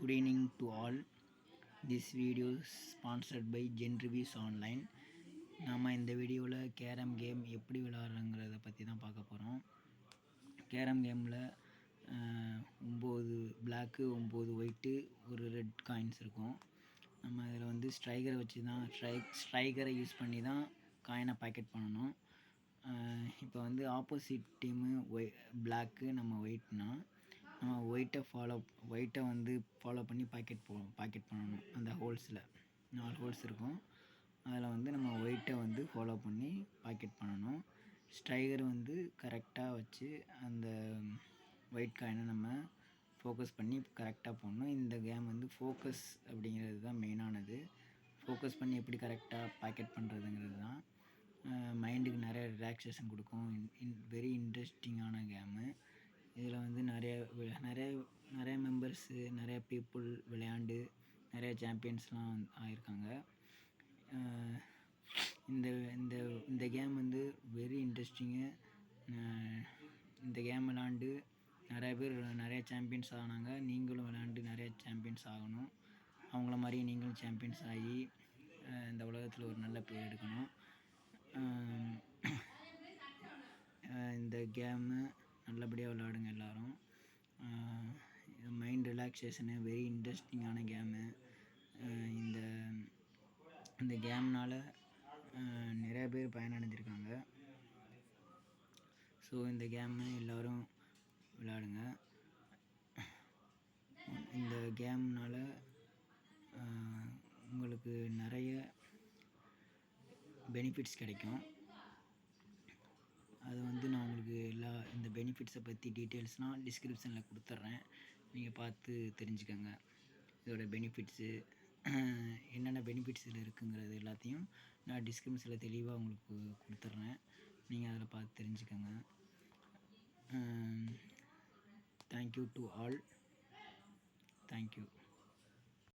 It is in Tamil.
Good evening to all. This video is sponsored by Gen Reviews Online. நாம் இந்த வீடியோவில் கேரம் கேம் எப்படி விளையாடுறங்கிறத பற்றி தான் பார்க்க போகிறோம். கேரம் கேமில் 9 பிளாக்கு 9 ஒயிட்டு ஒரு ரெட் காயின்ஸ் இருக்கும். நம்ம இதில் வந்து ஸ்ட்ரைக்கரை வச்சு தான் ஸ்ட்ரைக்கரை யூஸ் பண்ணி தான் காயினை பாக்கெட் பண்ணணும். இப்போ வந்து ஆப்போசிட் டீமு பிளாக்கு நம்ம ஒயிட்னா நம்ம ஒயிட்டை வந்து ஃபாலோ பண்ணி பாக்கெட் பண்ணணும். அந்த ஹோல்ஸில் 4 ஹோல்ஸ் இருக்கும். அதில் வந்து நம்ம ஒயிட்டை வந்து ஃபாலோ பண்ணி பாக்கெட் பண்ணணும். ஸ்ட்ரைக்கர் வந்து கரெக்டாக வச்சு அந்த ஒயிட் காயினை நம்ம ஃபோக்கஸ் பண்ணி கரெக்டாக போடணும். இந்த கேம் வந்து ஃபோக்கஸ் அப்படிங்கிறது தான் மெயினானது. ஃபோக்கஸ் பண்ணி எப்படி கரெக்டாக பாக்கெட் பண்ணுறதுங்கிறது தான் மைண்டுக்கு நிறைய ரிலாக்ஸேஷன் கொடுக்கும். வெரி இன்ட்ரெஸ்டிங்கான கேமு. இதில் வந்து நிறைய மெம்பர்ஸு நிறைய பீப்புள் விளையாண்டு நிறைய சாம்பியன்ஸ்லாம் ஆகியிருக்காங்க. இந்த கேம் வந்து வெரி இன்ட்ரெஸ்டிங்கு. இந்த கேம் விளாண்டு நிறைய பேர் நிறைய சாம்பியன்ஸ் ஆனாங்க. நீங்களும் விளையாண்டு நிறைய சாம்பியன்ஸ் ஆகணும். அவங்கள மாதிரி நீங்களும் சாம்பியன்ஸ் ஆகி இந்த உலகத்தில் ஒரு நல்ல பேர் எடுக்கணும். இந்த கேமு நல்லபடியாக விளையாடுங்க எல்லோரும். மைண்ட் ரிலாக்ஸேஷனு வெரி இன்ட்ரெஸ்டிங்கான கேமு. இந்த கேம்னால் நிறைய பேர் பயனடைஞ்சிருக்காங்க. ஸோ இந்த கேமு எல்லோரும் விளையாடுங்க. இந்த கேம்னால் உங்களுக்கு நிறைய பெனிஃபிட்ஸ் கிடைக்கும். அது வந்து நான் உங்களுக்கு இந்த பெனிஃபிட்ஸை பற்றி டீட்டெயில்ஸ்லாம் டிஸ்கிரிப்ஷனில் கொடுத்துட்றேன். நீங்கள் பார்த்து தெரிஞ்சுக்கோங்க. இதோட பெனிஃபிட்ஸு என்னென்ன பெனிஃபிட்ஸ் இதில் இருக்குங்கிறது எல்லாத்தையும் நான் டிஸ்கிரிப்ஷனில் தெளிவாக உங்களுக்கு கொடுத்துட்றேன். நீங்கள் அதில் பார்த்து தெரிஞ்சுக்கோங்க. Thank you to all. தேங்க்யூ.